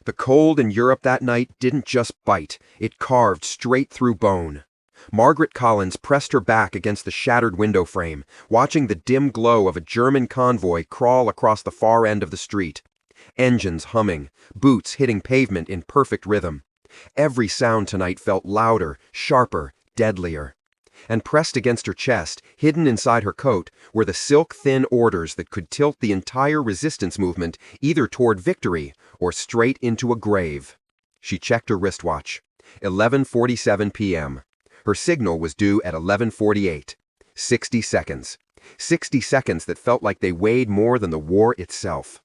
The cold in Europe that night didn't just bite, it carved straight through bone. Margaret Collins pressed her back against the shattered window frame, watching the dim glow of a German convoy crawl across the far end of the street. Engines humming, boots hitting pavement in perfect rhythm. Every sound tonight felt louder, sharper, deadlier. And pressed against her chest, hidden inside her coat, were the silk-thin orders that could tilt the entire resistance movement either toward victory or straight into a grave. She checked her wristwatch. 11:47 p.m. Her signal was due at 11:48. 60 seconds. 60 seconds that felt like they weighed more than the war itself.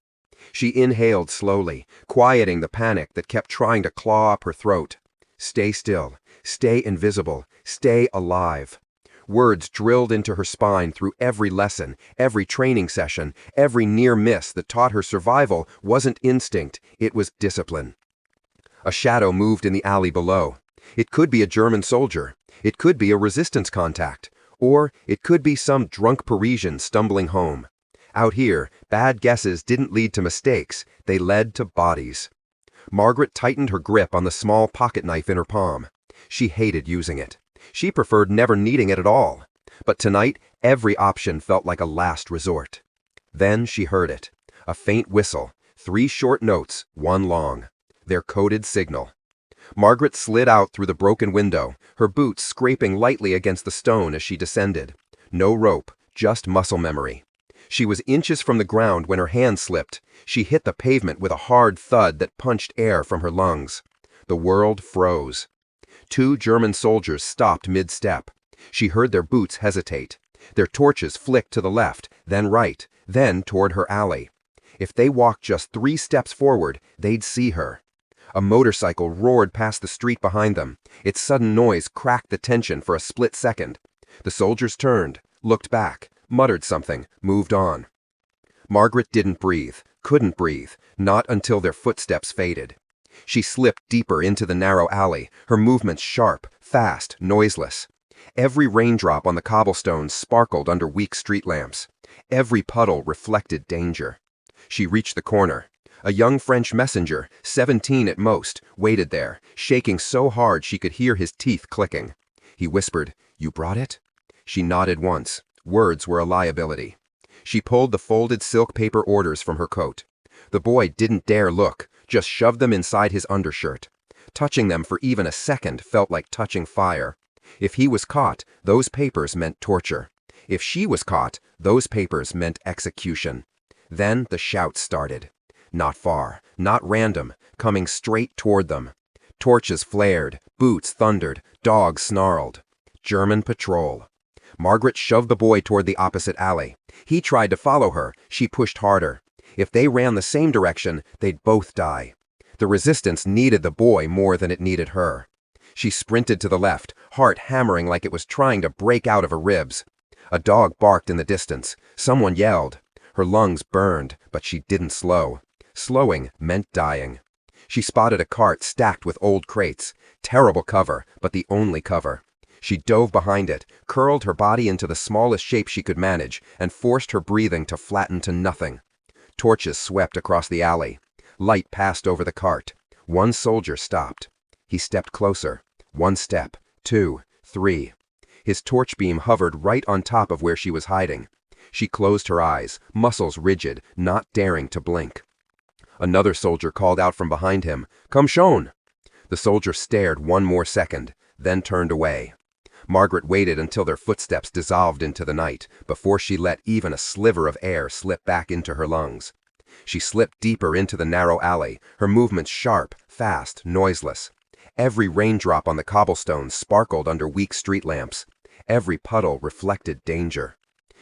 She inhaled slowly, quieting the panic that kept trying to claw up her throat. Stay still. Stay invisible. Stay alive. Words drilled into her spine through every lesson, every training session, every near miss that taught her survival wasn't instinct, it was discipline. A shadow moved in the alley below. It could be a German soldier. It could be a resistance contact. Or it could be some drunk Parisian stumbling home. Out here, bad guesses didn't lead to mistakes, they led to bodies. Margaret tightened her grip on the small pocket knife in her palm. She hated using it. She preferred never needing it at all. But tonight, every option felt like a last resort. Then she heard it. A faint whistle, 3 short notes, 1 long. Their coded signal. Margaret slid out through the broken window, her boots scraping lightly against the stone as she descended. No rope, just muscle memory. She was inches from the ground when her hand slipped. She hit the pavement with a hard thud that punched air from her lungs. The world froze. 2 German soldiers stopped mid-step. She heard their boots hesitate. Their torches flicked to the left, then right, then toward her alley. If they walked just 3 steps forward, they'd see her. A motorcycle roared past the street behind them. Its sudden noise cracked the tension for a split second. The soldiers turned, looked back, muttered something, moved on. Margaret didn't breathe, couldn't breathe, not until their footsteps faded. She slipped deeper into the narrow alley, her movements sharp, fast, noiseless. Every raindrop on the cobblestones sparkled under weak street lamps. Every puddle reflected danger. She reached the corner. A young French messenger, 17 at most, waited there, shaking so hard she could hear his teeth clicking. He whispered, "You brought it?" She nodded once. Words were a liability. She pulled the folded silk paper orders from her coat. The boy didn't dare look, just shoved them inside his undershirt. Touching them for even a second felt like touching fire. If he was caught, those papers meant torture. If she was caught, those papers meant execution. Then the shouts started. Not far, not random, coming straight toward them. Torches flared, boots thundered, dogs snarled. German patrol. Margaret shoved the boy toward the opposite alley. He tried to follow her. She pushed harder. If they ran the same direction, they'd both die. The resistance needed the boy more than it needed her. She sprinted to the left, heart hammering like it was trying to break out of her ribs. A dog barked in the distance. Someone yelled. Her lungs burned, but she didn't slow. Slowing meant dying. She spotted a cart stacked with old crates. Terrible cover, but the only cover. She dove behind it, curled her body into the smallest shape she could manage, and forced her breathing to flatten to nothing. Torches swept across the alley. Light passed over the cart. 1 soldier stopped. He stepped closer. 1 step, 2, 3. His torch beam hovered right on top of where she was hiding. She closed her eyes, muscles rigid, not daring to blink. Another soldier called out from behind him, "Come schon!" The soldier stared 1 more second, then turned away. Margaret waited until their footsteps dissolved into the night before she let even a sliver of air slip back into her lungs. She slipped deeper into the narrow alley, her movements sharp, fast, noiseless. Every raindrop on the cobblestones sparkled under weak street lamps. Every puddle reflected danger.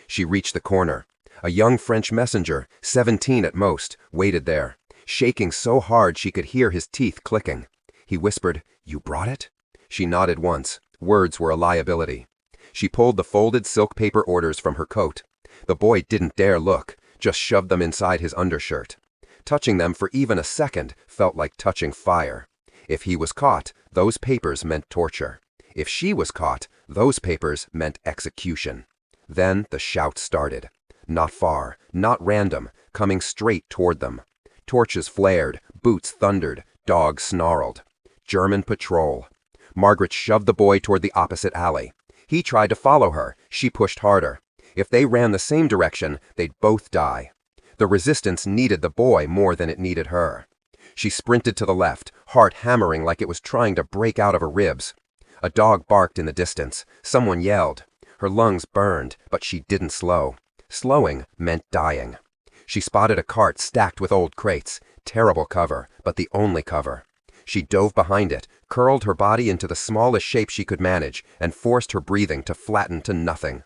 She reached the corner. A young French messenger, 17 at most, waited there, shaking so hard she could hear his teeth clicking. He whispered, "You brought it?" She nodded once. Words were a liability. She pulled the folded silk paper orders from her coat. The boy didn't dare look, just shoved them inside his undershirt. Touching them for even a second felt like touching fire. If he was caught, those papers meant torture. If she was caught, those papers meant execution. Then the shout started. Not far, not random, coming straight toward them. Torches flared, Boots thundered, dogs snarled. German patrol. Margaret shoved the boy toward the opposite alley. He tried to follow her. She pushed harder. If they ran the same direction, they'd both die. The resistance needed the boy more than it needed her. She sprinted to the left, heart hammering like it was trying to break out of her ribs. A dog barked in the distance. Someone yelled. Her lungs burned, but she didn't slow. Slowing meant dying. She spotted a cart stacked with old crates. Terrible cover, but the only cover. She dove behind it, curled her body into the smallest shape she could manage, and forced her breathing to flatten to nothing.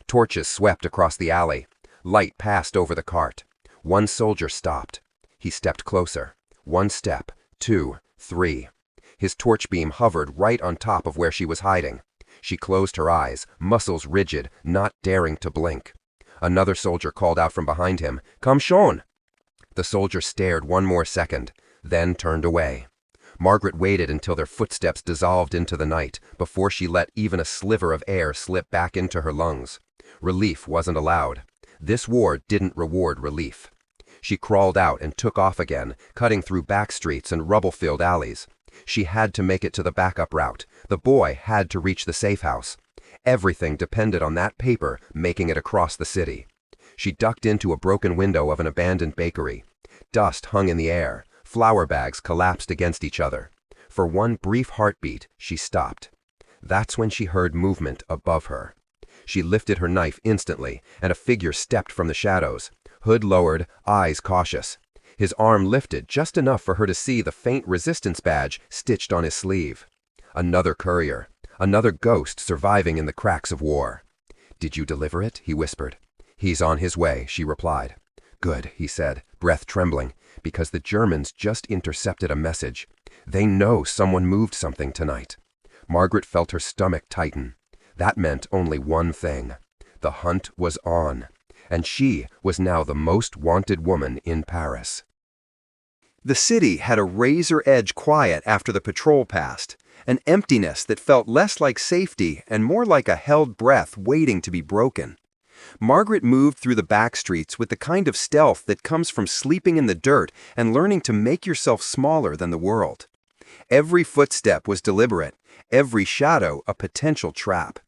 Torches swept across the alley. Light passed over the cart. One soldier stopped. He stepped closer. 1 step, 2, 3. His torch beam hovered right on top of where she was hiding. She closed her eyes, muscles rigid, not daring to blink. Another soldier called out from behind him, "Come schon!" The soldier stared 1 more second, then turned away. Margaret waited until their footsteps dissolved into the night before she let even a sliver of air slip back into her lungs. Relief wasn't allowed. This war didn't reward relief. She crawled out and took off again, cutting through back streets and rubble-filled alleys. She had to make it to the backup route. The boy had to reach the safe house. Everything depended on that paper making it across the city. She ducked into a broken window of an abandoned bakery. Dust hung in the air. Flour bags collapsed against each other. For 1 brief heartbeat, she stopped. That's when she heard movement above her. She lifted her knife instantly, and a figure stepped from the shadows. Hood lowered, eyes cautious. His arm lifted just enough for her to see the faint resistance badge stitched on his sleeve. Another courier. Another ghost surviving in the cracks of war. "Did you deliver it?" he whispered. "He's on his way," she replied. "Good," he said, breath trembling, "because the Germans just intercepted a message. They know someone moved something tonight." Margaret felt her stomach tighten. That meant only one thing. The hunt was on, and she was now the most wanted woman in Paris. The city had a razor-edge quiet after the patrol passed, an emptiness that felt less like safety and more like a held breath waiting to be broken. Margaret moved through the back streets with the kind of stealth that comes from sleeping in the dirt and learning to make yourself smaller than the world. Every footstep was deliberate, every shadow a potential trap.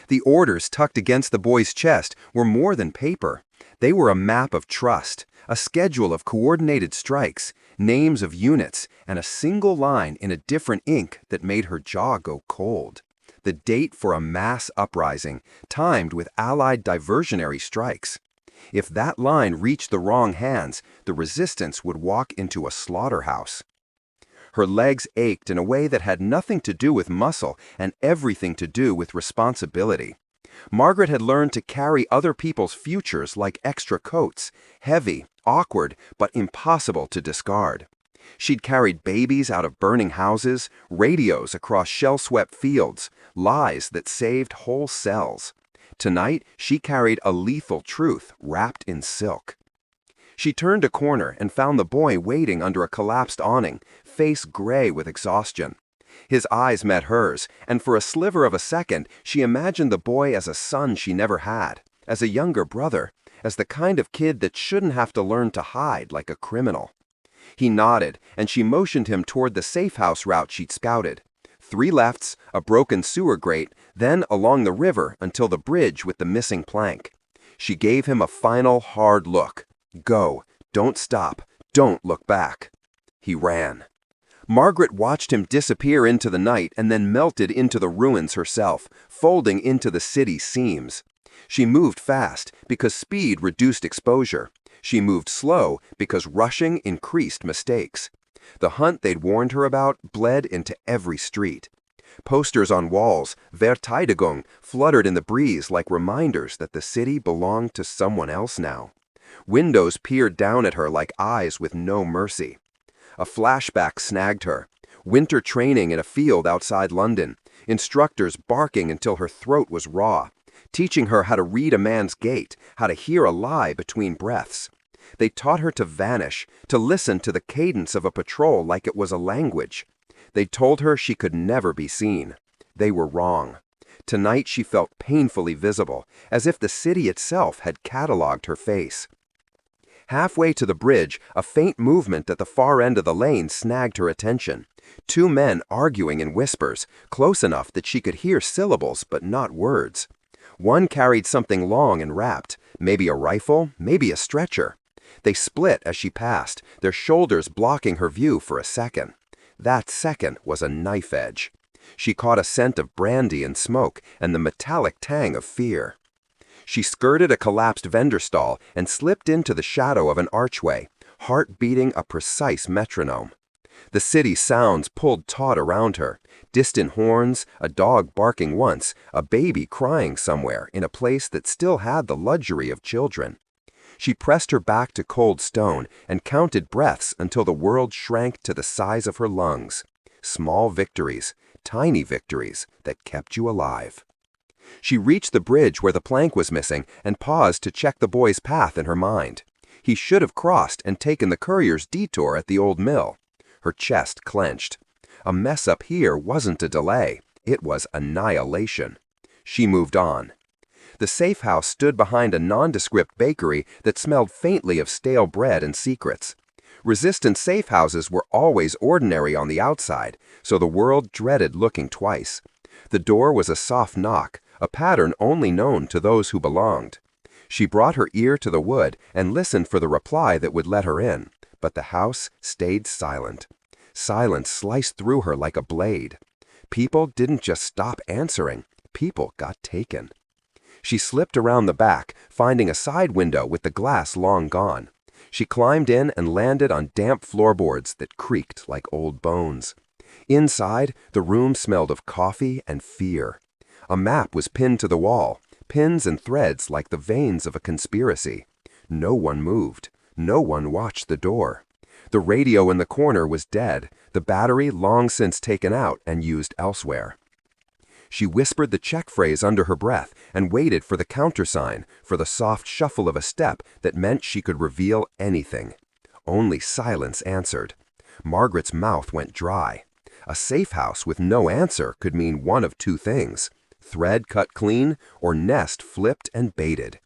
The orders tucked against the boy's chest were more than paper. They were a map of trust, a schedule of coordinated strikes, names of units, and a single line in a different ink that made her jaw go cold. The date for a mass uprising, timed with Allied diversionary strikes. If that line reached the wrong hands, the resistance would walk into a slaughterhouse. Her legs ached in a way that had nothing to do with muscle and everything to do with responsibility. Margaret had learned to carry other people's futures like extra coats, heavy, awkward, but impossible to discard. She'd carried babies out of burning houses, radios across shell-swept fields, lies that saved whole cells. Tonight, she carried a lethal truth wrapped in silk. She turned a corner and found the boy waiting under a collapsed awning, face gray with exhaustion. His eyes met hers, and for a sliver of a second, she imagined the boy as a son she never had, as a younger brother, as the kind of kid that shouldn't have to learn to hide like a criminal. He nodded, and she motioned him toward the safe house route she'd scouted. 3 lefts, a broken sewer grate, then along the river until the bridge with the missing plank. She gave him a final hard look. Go. Don't stop. Don't look back. He ran. Margaret watched him disappear into the night and then melted into the ruins herself, folding into the city seams. She moved fast because speed reduced exposure. She moved slow because rushing increased mistakes. The hunt they'd warned her about bled into every street. Posters on walls, Verteidigung, fluttered in the breeze like reminders that the city belonged to someone else now. Windows peered down at her like eyes with no mercy. A flashback snagged her. Winter training in a field outside London. Instructors barking until her throat was raw. Teaching her how to read a man's gait, how to hear a lie between breaths. They taught her to vanish, to listen to the cadence of a patrol like it was a language. They told her she could never be seen. They were wrong. Tonight she felt painfully visible, as if the city itself had cataloged her face. Halfway to the bridge, a faint movement at the far end of the lane snagged her attention. Two men arguing in whispers, close enough that she could hear syllables but not words. One carried something long and wrapped, maybe a rifle, maybe a stretcher. They split as she passed, their shoulders blocking her view for a second. That second was a knife edge. She caught a scent of brandy and smoke and the metallic tang of fear. She skirted a collapsed vendor stall and slipped into the shadow of an archway, heart beating a precise metronome. The city's sounds pulled taut around her, distant horns, a dog barking once, a baby crying somewhere in a place that still had the luxury of children. She pressed her back to cold stone and counted breaths until the world shrank to the size of her lungs. Small victories, tiny victories that kept you alive. She reached the bridge where the plank was missing and paused to check the boy's path in her mind. He should have crossed and taken the courier's detour at the old mill. Her chest clenched. A mess up here wasn't a delay, it was annihilation. She moved on. The safe house stood behind a nondescript bakery that smelled faintly of stale bread and secrets. Resistant safe houses were always ordinary on the outside, so the world dreaded looking twice. The door was a soft knock, a pattern only known to those who belonged. She brought her ear to the wood and listened for the reply that would let her in, but the house stayed silent. Silence sliced through her like a blade. People didn't just stop answering, people got taken. She slipped around the back, finding a side window with the glass long gone. She climbed in and landed on damp floorboards that creaked like old bones. Inside, the room smelled of coffee and fear. A map was pinned to the wall, pins and threads like the veins of a conspiracy. No one moved. No one watched the door. The radio in the corner was dead, the battery long since taken out and used elsewhere. She whispered the check phrase under her breath and waited for the countersign, for the soft shuffle of a step that meant she could reveal anything. Only silence answered. Margaret's mouth went dry. A safe house with no answer could mean one of two things: thread cut clean or nest flipped and baited.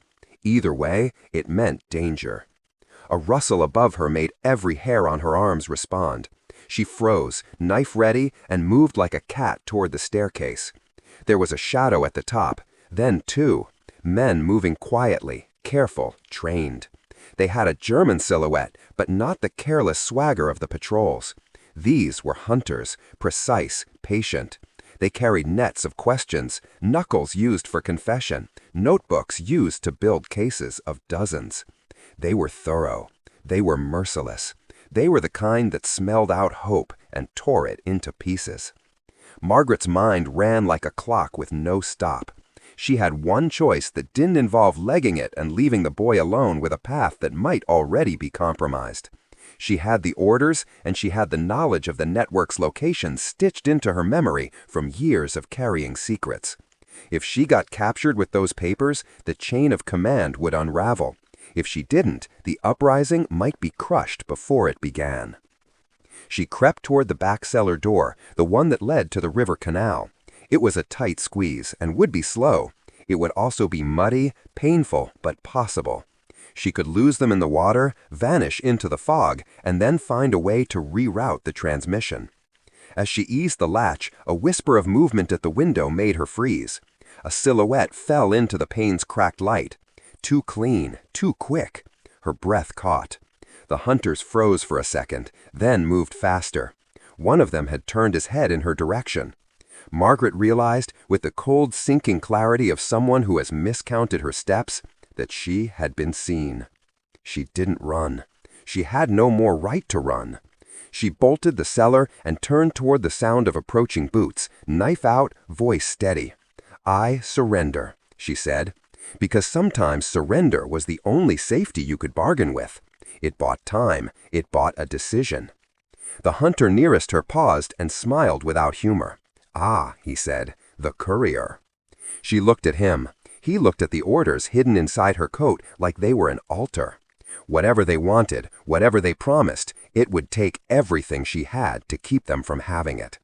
Either way, it meant danger. A rustle above her made every hair on her arms respond. She froze, knife ready, and moved like a cat toward the staircase. There was a shadow at the top, then two, men moving quietly, careful, trained. They had a German silhouette, but not the careless swagger of the patrols. These were hunters, precise, patient. They carried nets of questions, knuckles used for confession, notebooks used to build cases of dozens. They were thorough. They were merciless. They were the kind that smelled out hope and tore it into pieces. Margaret's mind ran like a clock with no stop. She had one choice that didn't involve legging it and leaving the boy alone with a path that might already be compromised. She had the orders, and she had the knowledge of the network's location stitched into her memory from years of carrying secrets. If she got captured with those papers, the chain of command would unravel. If she didn't, the uprising might be crushed before it began. She crept toward the back cellar door, the one that led to the river canal. It was a tight squeeze and would be slow. It would also be muddy, painful, but possible. She could lose them in the water, vanish into the fog, and then find a way to reroute the transmission. As she eased the latch, a whisper of movement at the window made her freeze. A silhouette fell into the pane's cracked light. Too clean, too quick. Her breath caught. The hunters froze for a second, then moved faster. One of them had turned his head in her direction. Margaret realized, with the cold, sinking clarity of someone who has miscounted her steps, that she had been seen. She didn't run. She had no more right to run. She bolted the cellar and turned toward the sound of approaching boots, knife out, voice steady. "I surrender," she said, because sometimes surrender was the only safety you could bargain with. It bought time. It bought a decision. The hunter nearest her paused and smiled without humor. "Ah," he said, "the courier." She looked at him. He looked at the orders hidden inside her coat like they were an altar. Whatever they wanted, whatever they promised, it would take everything she had to keep them from having it.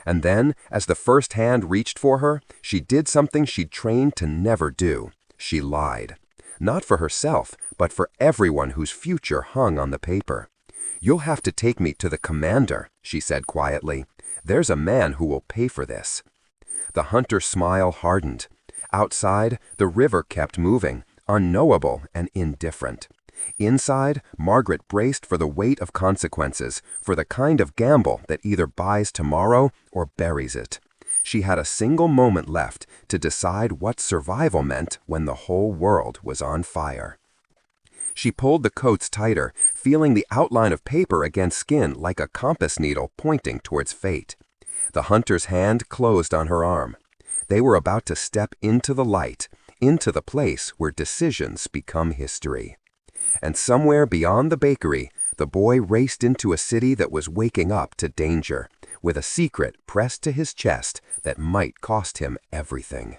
And then, as the first hand reached for her, she did something she'd trained to never do. She lied. Not for herself, but for everyone whose future hung on the paper. "You'll have to take me to the commander," she said quietly. "There's a man who will pay for this." The hunter's smile hardened. Outside, the river kept moving, unknowable and indifferent. Inside, Margaret braced for the weight of consequences, for the kind of gamble that either buys tomorrow or buries it. She had a single moment left to decide what survival meant when the whole world was on fire. She pulled the coats tighter, feeling the outline of paper against skin like a compass needle pointing towards fate. The hunter's hand closed on her arm. They were about to step into the light, into the place where decisions become history. And somewhere beyond the bakery, the boy raced into a city that was waking up to danger, with a secret pressed to his chest that might cost him everything.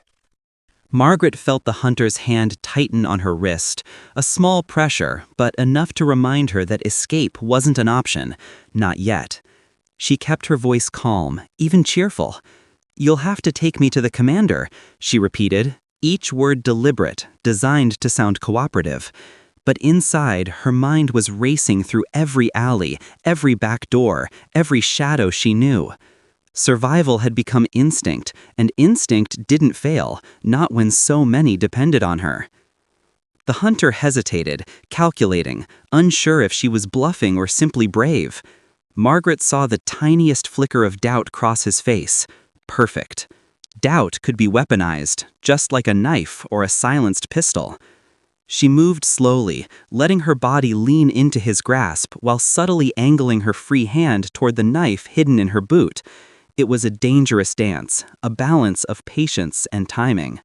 Margaret felt the hunter's hand tighten on her wrist, a small pressure, but enough to remind her that escape wasn't an option, not yet. She kept her voice calm, even cheerful. "You'll have to take me to the commander," she repeated, each word deliberate, designed to sound cooperative. But inside, her mind was racing through every alley, every back door, every shadow she knew. Survival had become instinct, and instinct didn't fail, not when so many depended on her. The hunter hesitated, calculating, unsure if she was bluffing or simply brave. Margaret saw the tiniest flicker of doubt cross his face. Perfect. Doubt could be weaponized, just like a knife or a silenced pistol. She moved slowly, letting her body lean into his grasp while subtly angling her free hand toward the knife hidden in her boot. It was a dangerous dance, a balance of patience and timing.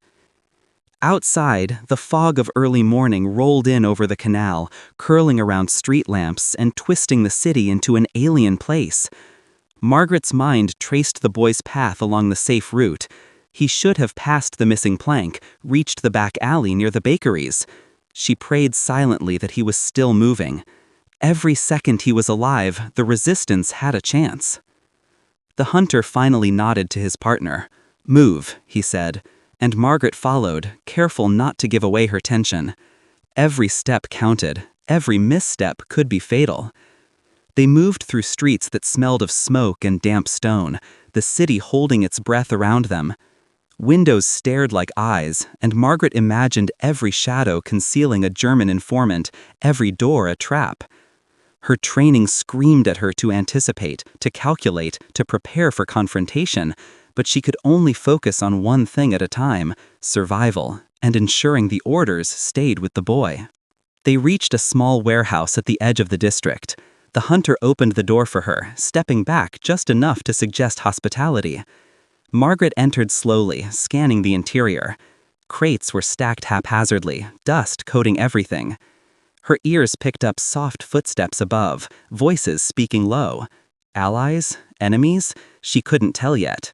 Outside, the fog of early morning rolled in over the canal, curling around street lamps and twisting the city into an alien place. Margaret's mind traced the boy's path along the safe route. He should have passed the missing plank, reached the back alley near the bakeries. She prayed silently that he was still moving. Every second he was alive, the resistance had a chance. The hunter finally nodded to his partner. "Move," he said, and Margaret followed, careful not to give away her tension. Every step counted. Every misstep could be fatal. They moved through streets that smelled of smoke and damp stone, the city holding its breath around them. Windows stared like eyes, and Margaret imagined every shadow concealing a German informant, every door a trap. Her training screamed at her to anticipate, to calculate, to prepare for confrontation, but she could only focus on one thing at a time: survival, and ensuring the orders stayed with the boy. They reached a small warehouse at the edge of the district. The hunter opened the door for her, stepping back just enough to suggest hospitality. Margaret entered slowly, scanning the interior. Crates were stacked haphazardly, dust coating everything. Her ears picked up soft footsteps above, voices speaking low. Allies? Enemies? She couldn't tell yet.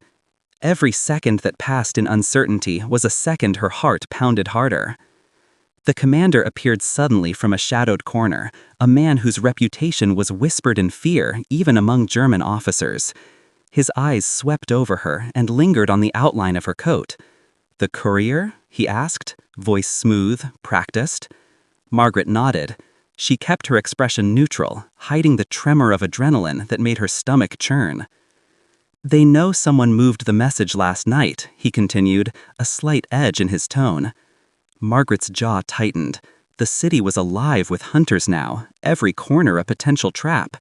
Every second that passed in uncertainty was a second her heart pounded harder. The commander appeared suddenly from a shadowed corner, a man whose reputation was whispered in fear even among German officers. His eyes swept over her and lingered on the outline of her coat. "The courier?" he asked, voice smooth, practiced. Margaret nodded. She kept her expression neutral, hiding the tremor of adrenaline that made her stomach churn. "They know someone moved the message last night," he continued, a slight edge in his tone. Margaret's jaw tightened. The city was alive with hunters now, every corner a potential trap.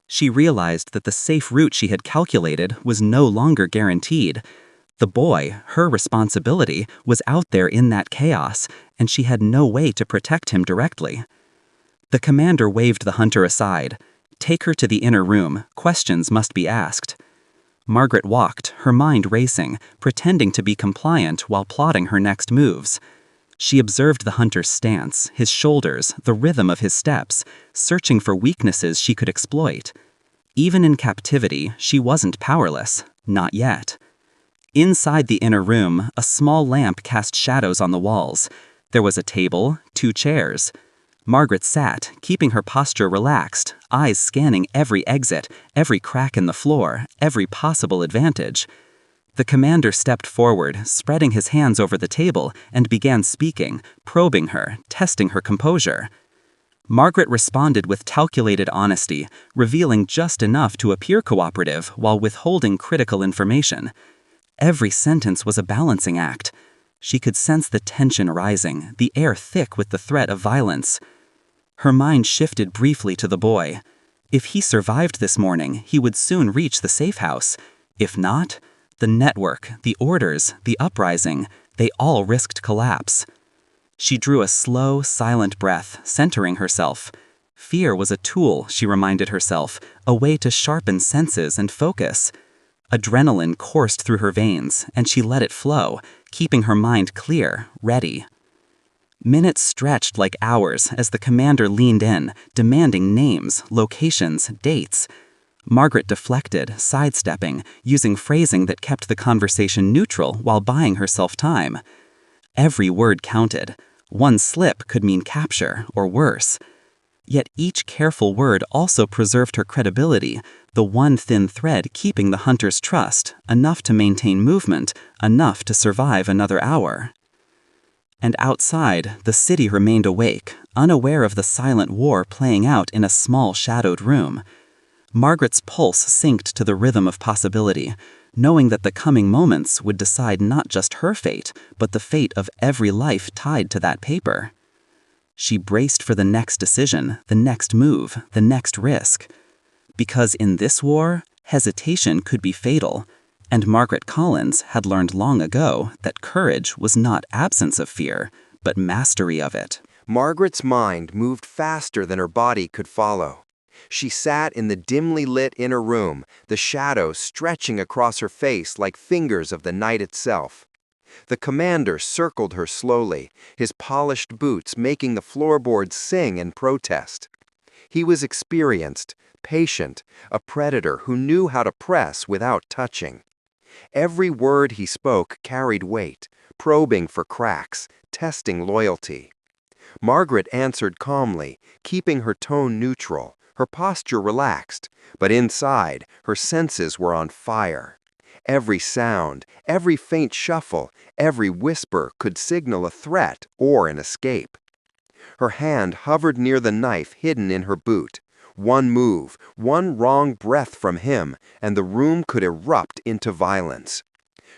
She realized that the safe route she had calculated was no longer guaranteed. The boy, her responsibility, was out there in that chaos, and she had no way to protect him directly. The commander waved the hunter aside. "Take her to the inner room. Questions must be asked." Margaret walked, her mind racing, pretending to be compliant while plotting her next moves. She observed the hunter's stance, his shoulders, the rhythm of his steps, searching for weaknesses she could exploit. Even in captivity, she wasn't powerless. Not yet. Inside the inner room, a small lamp cast shadows on the walls. There was a table, 2 chairs. Margaret sat, keeping her posture relaxed, eyes scanning every exit, every crack in the floor, every possible advantage. The commander stepped forward, spreading his hands over the table, and began speaking, probing her, testing her composure. Margaret responded with calculated honesty, revealing just enough to appear cooperative while withholding critical information. Every sentence was a balancing act. She could sense the tension rising, the air thick with the threat of violence. Her mind shifted briefly to the boy. If he survived this morning, he would soon reach the safe house. If not, the network, the orders, the uprising, they all risked collapse. She drew a slow, silent breath, centering herself. Fear was a tool, she reminded herself, a way to sharpen senses and focus. Adrenaline coursed through her veins, and she let it flow, keeping her mind clear, ready. Minutes stretched like hours as the commander leaned in, demanding names, locations, dates. Margaret deflected, sidestepping, using phrasing that kept the conversation neutral while buying herself time. Every word counted. One slip could mean capture, or worse. Yet each careful word also preserved her credibility, the one thin thread keeping the hunter's trust, enough to maintain movement, enough to survive another hour. And outside, the city remained awake, unaware of the silent war playing out in a small shadowed room. Margaret's pulse synced to the rhythm of possibility, knowing that the coming moments would decide not just her fate, but the fate of every life tied to that paper. She braced for the next decision, the next move, the next risk. Because in this war, hesitation could be fatal, and Margaret Collins had learned long ago that courage was not absence of fear, but mastery of it. Margaret's mind moved faster than her body could follow. She sat in the dimly lit inner room, the shadows stretching across her face like fingers of the night itself. The commander circled her slowly, his polished boots making the floorboards sing in protest. He was experienced, patient, a predator who knew how to press without touching. Every word he spoke carried weight, probing for cracks, testing loyalty. Margaret answered calmly, keeping her tone neutral, her posture relaxed, but inside, her senses were on fire. Every sound, every faint shuffle, every whisper could signal a threat or an escape. Her hand hovered near the knife hidden in her boot. One move, one wrong breath from him, and the room could erupt into violence.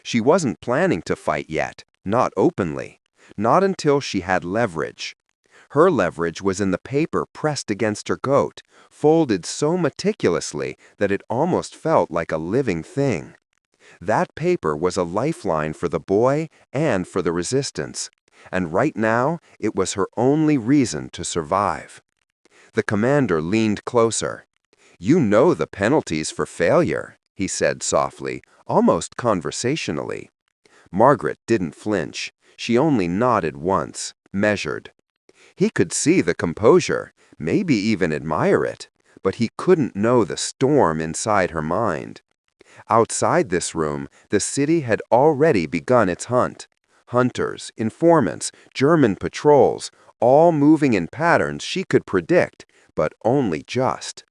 She wasn't planning to fight yet, not openly, not until she had leverage. Her leverage was in the paper pressed against her coat, folded so meticulously that it almost felt like a living thing. That paper was a lifeline for the boy and for the resistance, and right now it was her only reason to survive. The commander leaned closer. "You know the penalties for failure," he said softly, almost conversationally. Margaret didn't flinch. She only nodded once, measured. He could see the composure, maybe even admire it, but he couldn't know the storm inside her mind. Outside this room, the city had already begun its hunt. Hunters, informants, German patrols, all moving in patterns she could predict, but only just.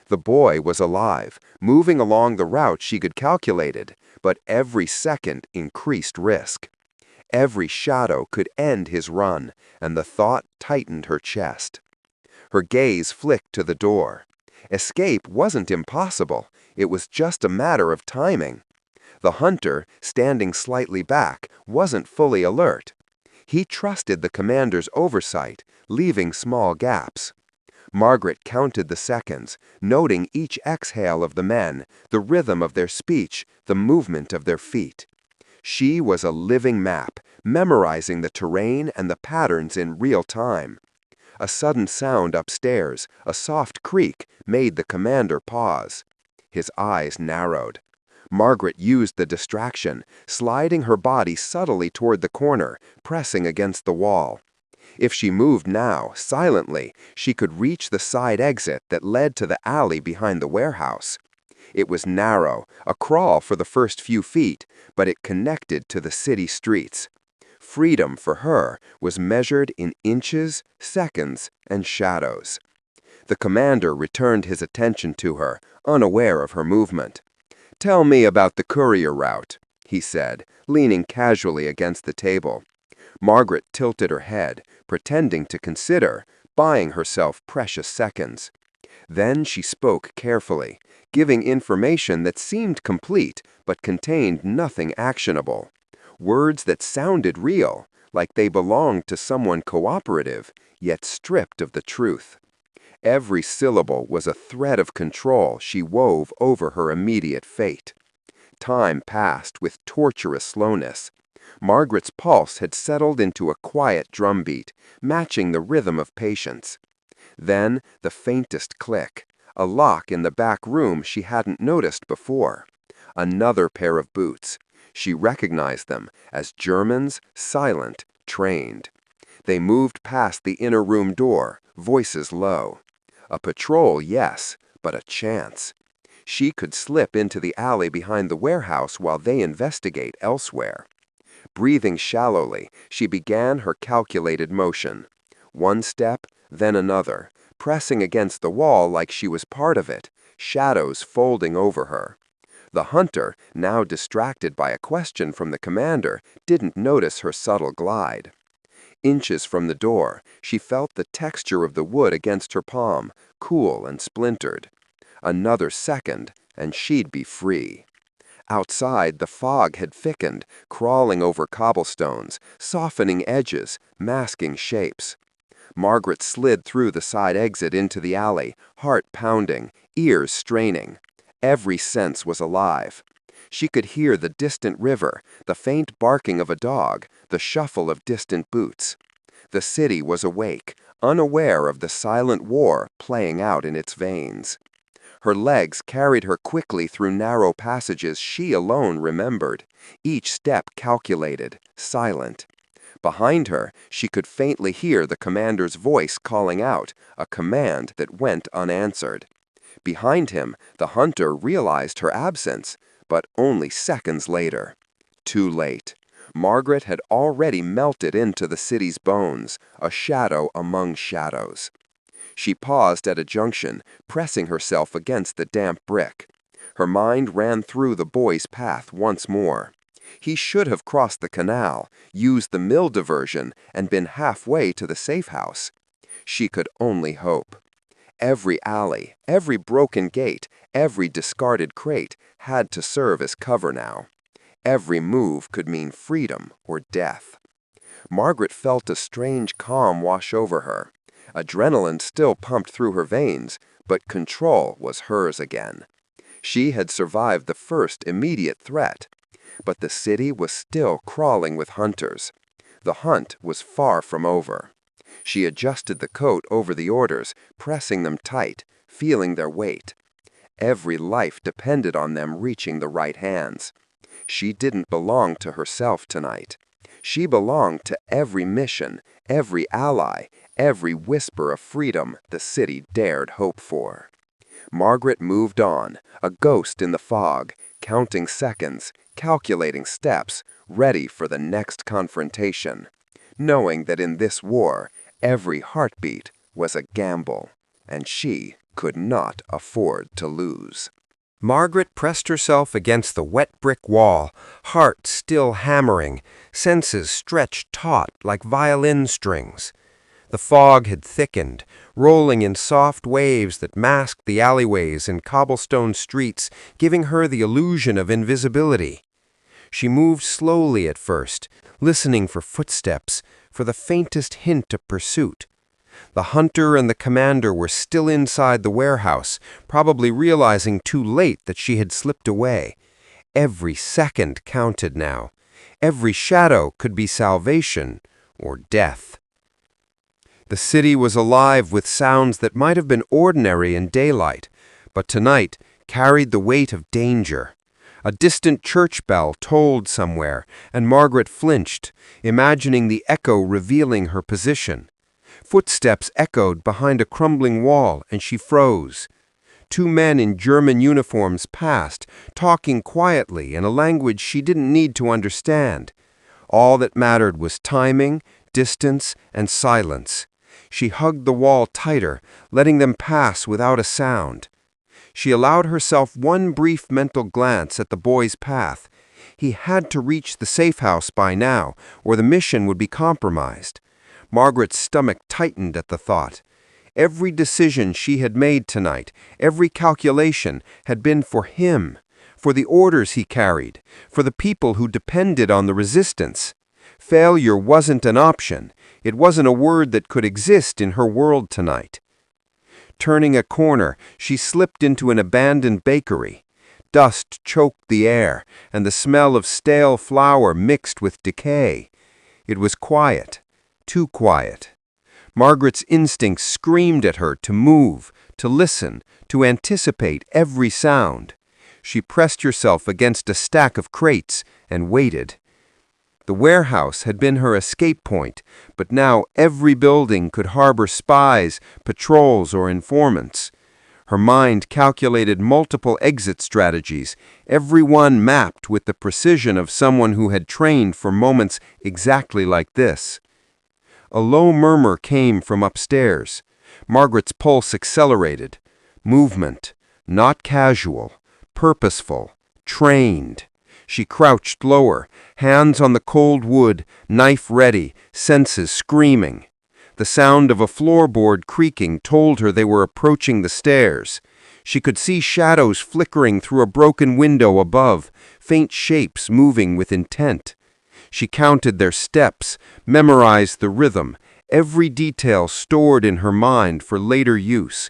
The boy was alive, moving along the route she could calculated, but every second increased risk. Every shadow could end his run, and the thought tightened her chest. Her gaze flicked to the door. Escape wasn't impossible, it was just a matter of timing. The hunter, standing slightly back, wasn't fully alert. He trusted the commander's oversight, leaving small gaps. Margaret counted the seconds, noting each exhale of the men, the rhythm of their speech, the movement of their feet. She was a living map, memorizing the terrain and the patterns in real time. A sudden sound upstairs, a soft creak, made the commander pause. His eyes narrowed. Margaret used the distraction, sliding her body subtly toward the corner, pressing against the wall. If she moved now, silently, she could reach the side exit that led to the alley behind the warehouse. It was narrow, a crawl for the first few feet, but it connected to the city streets. Freedom for her was measured in inches, seconds, and shadows. The commander returned his attention to her, unaware of her movement. "Tell me about the courier route." he said, leaning casually against the table. Margaret tilted her head, pretending to consider, buying herself precious seconds. Then she spoke carefully, giving information that seemed complete but contained nothing actionable. Words that sounded real, like they belonged to someone cooperative, yet stripped of the truth. Every syllable was a thread of control she wove over her immediate fate. Time passed with torturous slowness. Margaret's pulse had settled into a quiet drumbeat, matching the rhythm of patience. Then the faintest click, a lock in the back room she hadn't noticed before. Another pair of boots. She recognized them as Germans, silent, trained. They moved past the inner room door, voices low. A patrol, yes, but a chance. She could slip into the alley behind the warehouse while they investigate elsewhere. Breathing shallowly, she began her calculated motion. One step, then another, pressing against the wall like she was part of it, shadows folding over her. The hunter, now distracted by a question from the commander, didn't notice her subtle glide. Inches from the door, she felt the texture of the wood against her palm, cool and splintered. Another second, and she'd be free. Outside, the fog had thickened, crawling over cobblestones, softening edges, masking shapes. Margaret slid through the side exit into the alley, heart pounding, ears straining. Every sense was alive. She could hear the distant river, the faint barking of a dog, the shuffle of distant boots. The city was awake, unaware of the silent war playing out in its veins. Her legs carried her quickly through narrow passages she alone remembered, each step calculated, silent. Behind her, she could faintly hear the commander's voice calling out, a command that went unanswered. Behind him, the hunter realized her absence, but only seconds later. Too late. Margaret had already melted into the city's bones, a shadow among shadows. She paused at a junction, pressing herself against the damp brick. Her mind ran through the boy's path once more. He should have crossed the canal, used the mill diversion, and been halfway to the safe house. She could only hope. Every alley, every broken gate, every discarded crate had to serve as cover now. Every move could mean freedom or death. Margaret felt a strange calm wash over her. Adrenaline still pumped through her veins, but control was hers again. She had survived the first immediate threat, but the city was still crawling with hunters. The hunt was far from over. She adjusted the coat over the orders, pressing them tight, feeling their weight. Every life depended on them reaching the right hands. She didn't belong to herself tonight. She belonged to every mission, every ally, every whisper of freedom the city dared hope for. Margaret moved on, a ghost in the fog, counting seconds, calculating steps, ready for the next confrontation, knowing that in this war, every heartbeat was a gamble, and she could not afford to lose. Margaret pressed herself against the wet brick wall, heart still hammering, senses stretched taut like violin strings. The fog had thickened, rolling in soft waves that masked the alleyways and cobblestone streets, giving her the illusion of invisibility. She moved slowly at first, listening for footsteps, for the faintest hint of pursuit. The hunter and the commander were still inside the warehouse, probably realizing too late that she had slipped away. Every second counted now. Every shadow could be salvation or death. The city was alive with sounds that might have been ordinary in daylight, but tonight carried the weight of danger. A distant church bell tolled somewhere, and Margaret flinched, imagining the echo revealing her position. Footsteps echoed behind a crumbling wall, and she froze. Two men in German uniforms passed, talking quietly in a language she didn't need to understand. All that mattered was timing, distance, and silence. She hugged the wall tighter, letting them pass without a sound. She allowed herself one brief mental glance at the boy's path. He had to reach the safe house by now, or the mission would be compromised. Margaret's stomach tightened at the thought. Every decision she had made tonight, every calculation, had been for him, for the orders he carried, for the people who depended on the resistance. Failure wasn't an option. It wasn't a word that could exist in her world tonight. Turning a corner, she slipped into an abandoned bakery. Dust choked the air, and the smell of stale flour mixed with decay. It was quiet, too quiet. Margaret's instincts screamed at her to move, to listen, to anticipate every sound. She pressed herself against a stack of crates and waited. The warehouse had been her escape point, but now every building could harbor spies, patrols, or informants. Her mind calculated multiple exit strategies, every one mapped with the precision of someone who had trained for moments exactly like this. A low murmur came from upstairs. Margaret's pulse accelerated. Movement, not casual, purposeful, trained. She crouched lower, hands on the cold wood, knife ready, senses screaming. The sound of a floorboard creaking told her they were approaching the stairs. She could see shadows flickering through a broken window above, faint shapes moving with intent. She counted their steps, memorized the rhythm, every detail stored in her mind for later use.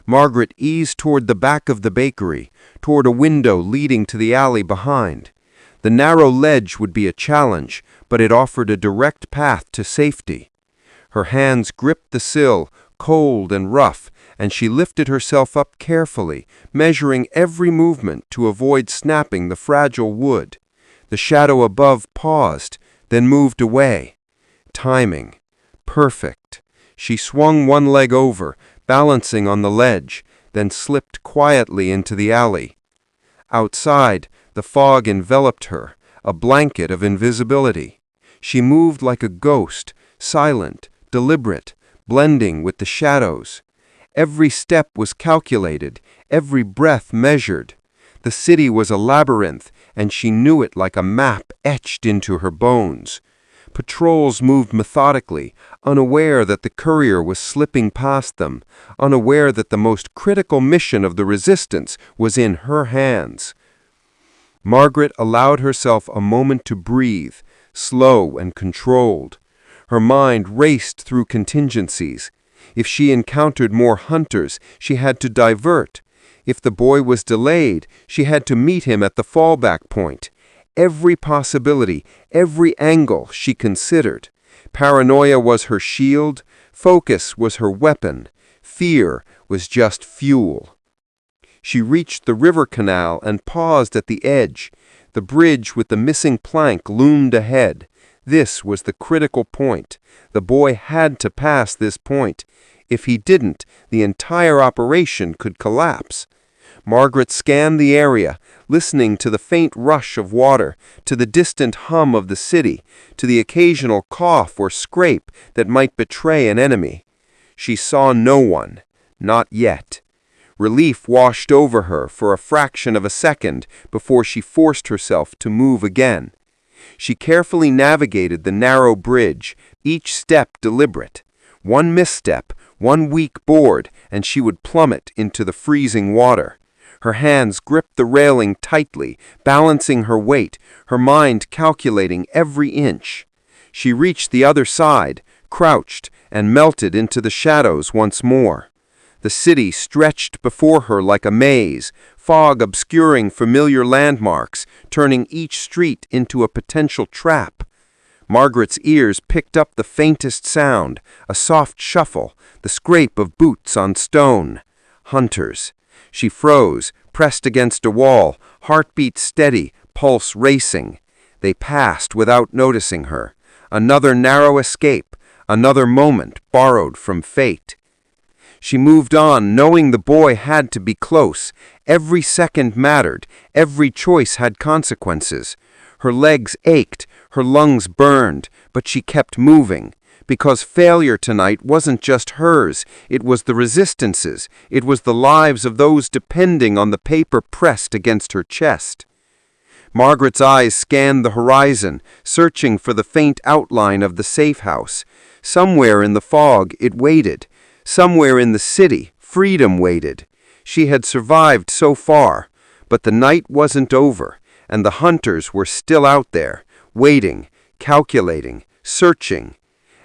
Margaret eased toward the back of the bakery, toward a window leading to the alley behind. The narrow ledge would be a challenge, but it offered a direct path to safety. Her hands gripped the sill, cold and rough, and she lifted herself up carefully, measuring every movement to avoid snapping the fragile wood. The shadow above paused, then moved away. Timing. Perfect. She swung one leg over, balancing on the ledge, then slipped quietly into the alley. Outside, the fog enveloped her, a blanket of invisibility. She moved like a ghost, silent, deliberate, blending with the shadows. Every step was calculated, every breath measured. The city was a labyrinth, and she knew it like a map etched into her bones. Patrols moved methodically, unaware that the courier was slipping past them, unaware that the most critical mission of the resistance was in her hands. Margaret allowed herself a moment to breathe, slow and controlled. Her mind raced through contingencies. If she encountered more hunters, she had to divert. If the boy was delayed, she had to meet him at the fallback point. Every possibility, every angle she considered. Paranoia was her shield, focus was her weapon, fear was just fuel. She reached the river canal and paused at the edge. The bridge with the missing plank loomed ahead. This was the critical point. The boy had to pass this point. If he didn't, the entire operation could collapse. Margaret scanned the area, listening to the faint rush of water, to the distant hum of the city, to the occasional cough or scrape that might betray an enemy. She saw no one, not yet. Relief washed over her for a fraction of a second before she forced herself to move again. She carefully navigated the narrow bridge, each step deliberate. One misstep, one weak board, and she would plummet into the freezing water. Her hands gripped the railing tightly, balancing her weight, her mind calculating every inch. She reached the other side, crouched, and melted into the shadows once more. The city stretched before her like a maze, fog obscuring familiar landmarks, turning each street into a potential trap. Margaret's ears picked up the faintest sound, a soft shuffle, the scrape of boots on stone. Hunters. She froze, pressed against a wall, heartbeat steady, pulse racing. They passed without noticing her. Another narrow escape, another moment borrowed from fate. She moved on, knowing the boy had to be close. Every second mattered, every choice had consequences. Her legs ached, her lungs burned, but she kept moving. Because failure tonight wasn't just hers, it was the resistance's, it was the lives of those depending on the paper pressed against her chest. Margaret's eyes scanned the horizon, searching for the faint outline of the safe house. Somewhere in the fog, it waited. Somewhere in the city, freedom waited. She had survived so far, but the night wasn't over, and the hunters were still out there, waiting, calculating, searching.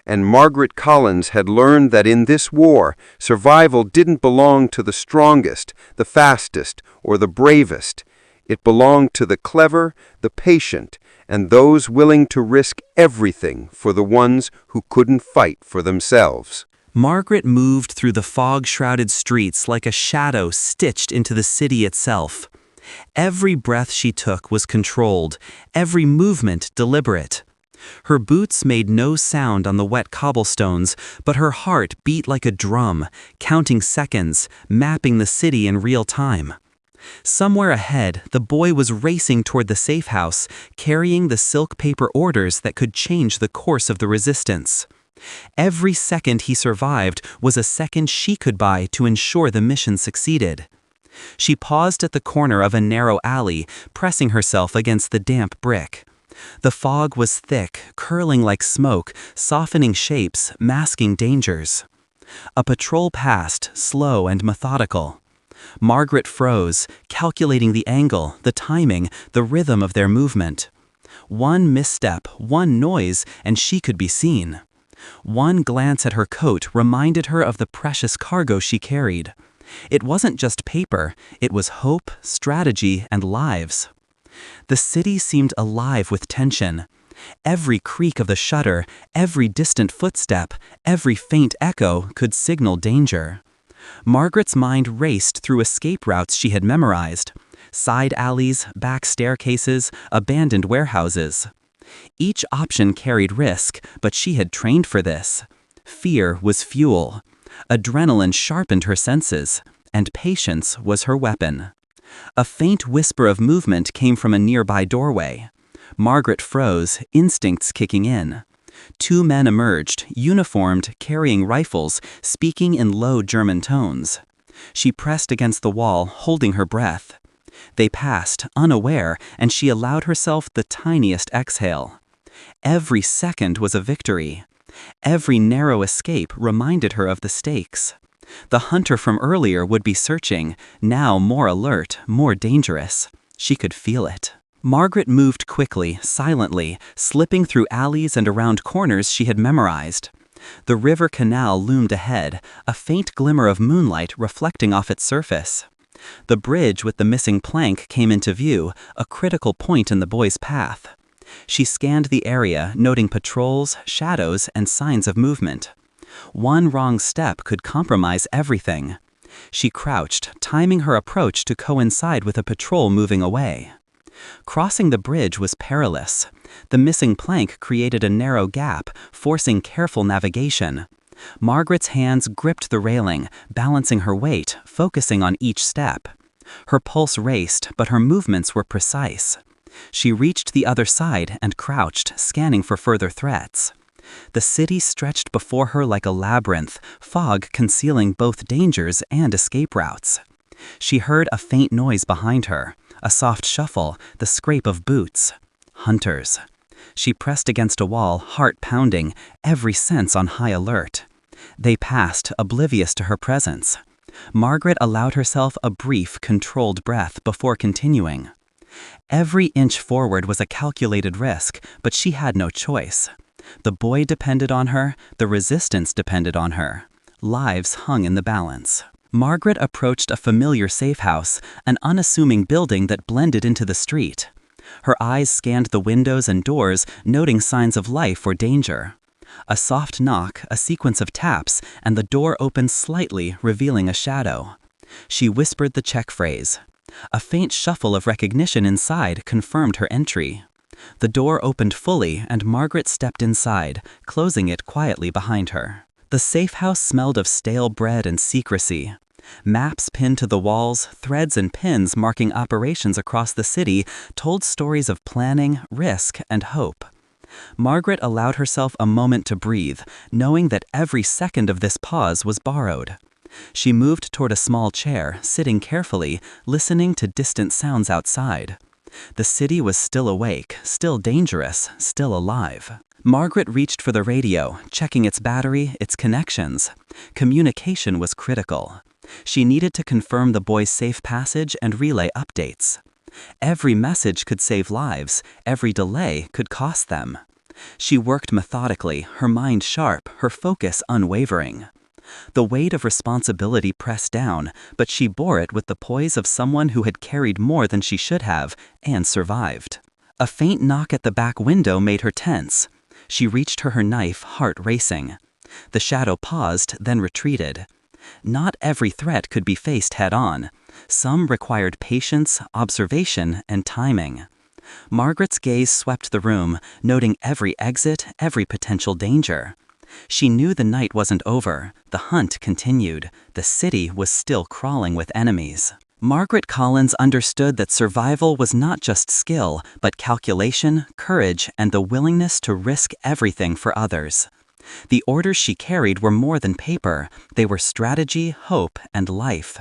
And Margaret Collins had learned that in this war, survival didn't belong to the strongest, the fastest, or the bravest. It belonged to the clever, the patient, and those willing to risk everything for the ones who couldn't fight for themselves. Margaret moved through the fog-shrouded streets like a shadow stitched into the city itself. Every breath she took was controlled, every movement deliberate. Her boots made no sound on the wet cobblestones, but her heart beat like a drum, counting seconds, mapping the city in real time. Somewhere ahead, the boy was racing toward the safe house, carrying the silk paper orders that could change the course of the resistance. Every second he survived was a second she could buy to ensure the mission succeeded. She paused at the corner of a narrow alley, pressing herself against the damp brick. The fog was thick, curling like smoke, softening shapes, masking dangers. A patrol passed, slow and methodical. Margaret froze, calculating the angle, the timing, the rhythm of their movement. One misstep, one noise, and she could be seen. One glance at her coat reminded her of the precious cargo she carried. It wasn't just paper, it was hope, strategy, and lives. The city seemed alive with tension. Every creak of the shutter, every distant footstep, every faint echo could signal danger. Margaret's mind raced through escape routes she had memorized. Side alleys, back staircases, abandoned warehouses. Each option carried risk, but she had trained for this. Fear was fuel. Adrenaline sharpened her senses, and patience was her weapon. A faint whisper of movement came from a nearby doorway. Margaret froze, instincts kicking in. Two men emerged, uniformed, carrying rifles, speaking in low German tones. She pressed against the wall, holding her breath. They passed, unaware, and she allowed herself the tiniest exhale. Every second was a victory. Every narrow escape reminded her of the stakes. The hunter from earlier would be searching, now more alert, more dangerous. She could feel it. Margaret moved quickly, silently, slipping through alleys and around corners she had memorized. The river canal loomed ahead, a faint glimmer of moonlight reflecting off its surface. The bridge with the missing plank came into view, a critical point in the boy's path. She scanned the area, noting patrols, shadows, and signs of movement. One wrong step could compromise everything. She crouched, timing her approach to coincide with a patrol moving away. Crossing the bridge was perilous. The missing plank created a narrow gap, forcing careful navigation. Margaret's hands gripped the railing, balancing her weight, focusing on each step. Her pulse raced, but her movements were precise. She reached the other side and crouched, scanning for further threats. The city stretched before her like a labyrinth, fog concealing both dangers and escape routes. She heard a faint noise behind her, a soft shuffle, the scrape of boots. Hunters. She pressed against a wall, heart pounding, every sense on high alert. They passed, oblivious to her presence. Margaret allowed herself a brief, controlled breath before continuing. Every inch forward was a calculated risk, but she had no choice. The boy depended on her, the resistance depended on her. Lives hung in the balance. Margaret approached a familiar safe house, an unassuming building that blended into the street. Her eyes scanned the windows and doors, noting signs of life or danger. A soft knock, a sequence of taps, and the door opened slightly, revealing a shadow. She whispered the check phrase. A faint shuffle of recognition inside confirmed her entry. The door opened fully, and Margaret stepped inside, closing it quietly behind her. The safe house smelled of stale bread and secrecy. Maps pinned to the walls, threads and pins marking operations across the city told stories of planning, risk, and hope. Margaret allowed herself a moment to breathe, knowing that every second of this pause was borrowed. She moved toward a small chair, sitting carefully, listening to distant sounds outside. The city was still awake, still dangerous, still alive. Margaret reached for the radio, checking its battery, its connections. Communication was critical. She needed to confirm the boy's safe passage and relay updates. Every message could save lives, every delay could cost them. She worked methodically, her mind sharp, her focus unwavering. The weight of responsibility pressed down, but she bore it with the poise of someone who had carried more than she should have, and survived. A faint knock at the back window made her tense. She reached for her knife, heart racing. The shadow paused, then retreated. Not every threat could be faced head-on. Some required patience, observation, and timing. Margaret's gaze swept the room, noting every exit, every potential danger. She knew the night wasn't over. The hunt continued. The city was still crawling with enemies. Margaret Collins understood that survival was not just skill, but calculation, courage, and the willingness to risk everything for others. The orders she carried were more than paper. They were strategy, hope, and life.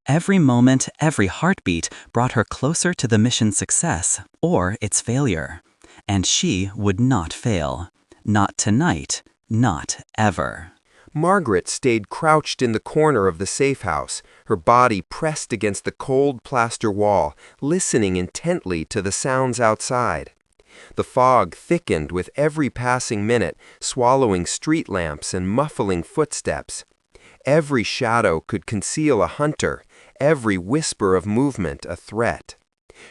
Every moment, every heartbeat brought her closer to the mission's success, or its failure. And she would not fail. Not tonight. Not ever. Margaret stayed crouched in the corner of the safe house, her body pressed against the cold plaster wall, listening intently to the sounds outside. The fog thickened with every passing minute, swallowing street lamps and muffling footsteps. Every shadow could conceal a hunter, every whisper of movement a threat.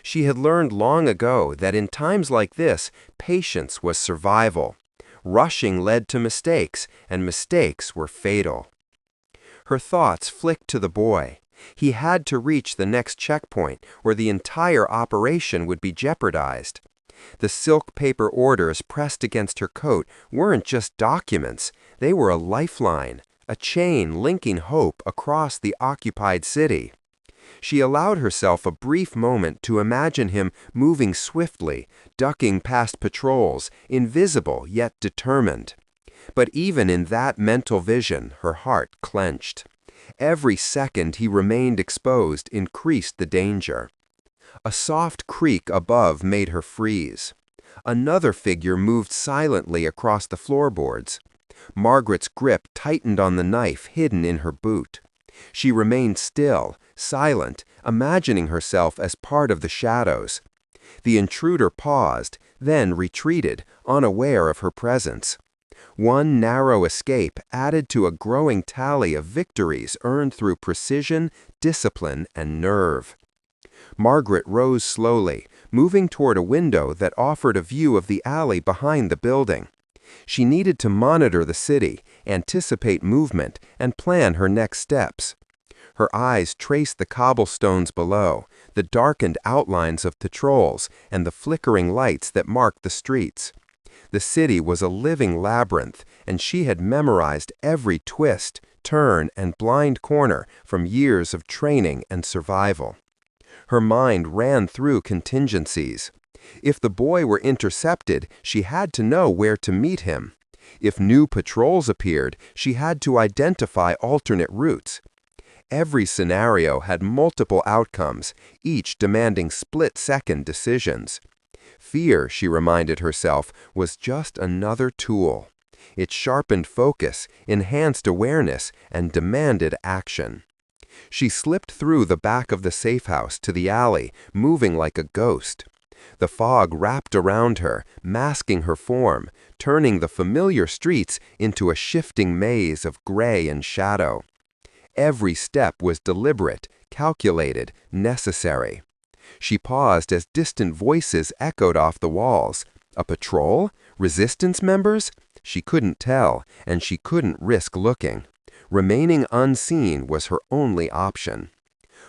She had learned long ago that in times like this, patience was survival. Rushing led to mistakes, and mistakes were fatal. Her thoughts flicked to the boy. He had to reach the next checkpoint, or the entire operation would be jeopardized. The silk paper orders pressed against her coat weren't just documents, they were a lifeline, a chain linking hope across the occupied city. She allowed herself a brief moment to imagine him moving swiftly, ducking past patrols, invisible yet determined. But even in that mental vision, her heart clenched. Every second he remained exposed increased the danger. A soft creak above made her freeze. Another figure moved silently across the floorboards. Margaret's grip tightened on the knife hidden in her boot. She remained still, silent, imagining herself as part of the shadows. The intruder paused, then retreated, unaware of her presence. One narrow escape added to a growing tally of victories earned through precision, discipline, and nerve. Margaret rose slowly, moving toward a window that offered a view of the alley behind the building. She needed to monitor the city, anticipate movement, and plan her next steps. Her eyes traced the cobblestones below, the darkened outlines of patrols, and the flickering lights that marked the streets. The city was a living labyrinth, and she had memorized every twist, turn, and blind corner from years of training and survival. Her mind ran through contingencies. If the boy were intercepted, she had to know where to meet him. If new patrols appeared, she had to identify alternate routes. Every scenario had multiple outcomes, each demanding split-second decisions. Fear, she reminded herself, was just another tool. It sharpened focus, enhanced awareness, and demanded action. She slipped through the back of the safe house to the alley, moving like a ghost. The fog wrapped around her, masking her form, turning the familiar streets into a shifting maze of gray and shadow. Every step was deliberate, calculated, necessary. She paused as distant voices echoed off the walls. A patrol? Resistance members? She couldn't tell, and she couldn't risk looking. Remaining unseen was her only option.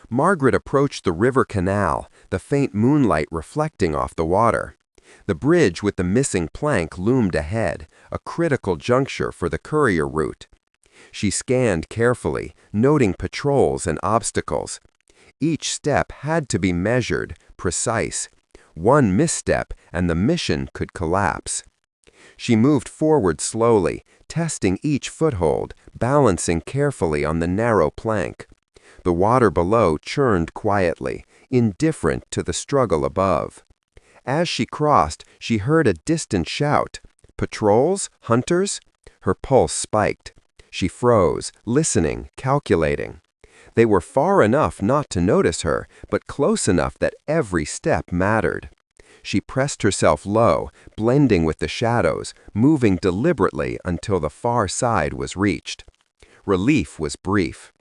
Margaret approached the river canal, the faint moonlight reflecting off the water. The bridge with the missing plank loomed ahead, a critical juncture for the courier route. She scanned carefully, noting patrols and obstacles. Each step had to be measured, precise. One misstep, and the mission could collapse. She moved forward slowly, testing each foothold, balancing carefully on the narrow plank. The water below churned quietly, indifferent to the struggle above. As she crossed, she heard a distant shout. Patrols? Hunters? Her pulse spiked. She froze, listening, calculating. They were far enough not to notice her, but close enough that every step mattered. She pressed herself low, blending with the shadows, moving deliberately until the far side was reached. Relief was brief.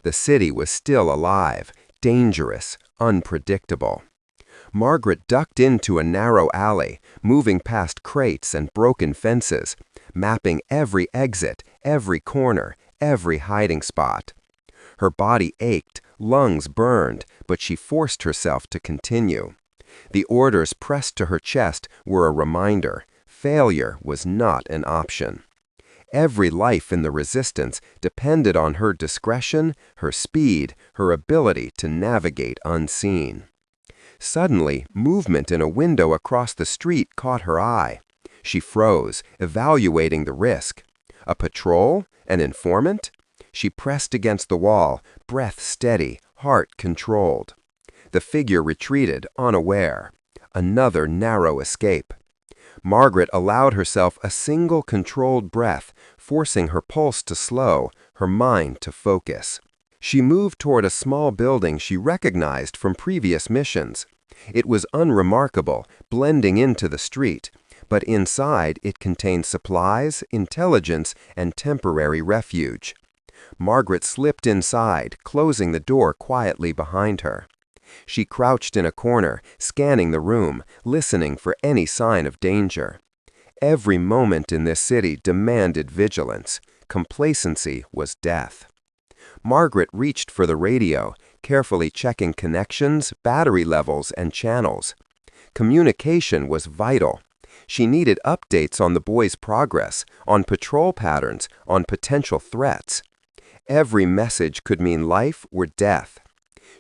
The city was still alive, dangerous, unpredictable. Margaret ducked into a narrow alley, moving past crates and broken fences, mapping every exit, every corner, every hiding spot. Her body ached, lungs burned, but she forced herself to continue. The orders pressed to her chest were a reminder. Failure was not an option. Every life in the resistance depended on her discretion, her speed, her ability to navigate unseen. Suddenly, movement in a window across the street caught her eye. She froze, evaluating the risk. A patrol? An informant? She pressed against the wall, breath steady, heart controlled. The figure retreated, unaware. Another narrow escape. Margaret allowed herself a single controlled breath, forcing her pulse to slow, her mind to focus. She moved toward a small building she recognized from previous missions. It was unremarkable, blending into the street, but inside it contained supplies, intelligence, and temporary refuge. Margaret slipped inside, closing the door quietly behind her. She crouched in a corner, scanning the room, listening for any sign of danger. Every moment in this city demanded vigilance. Complacency was death. Margaret reached for the radio, carefully checking connections, battery levels, and channels. Communication was vital. She needed updates on the boy's progress, on patrol patterns, on potential threats. Every message could mean life or death.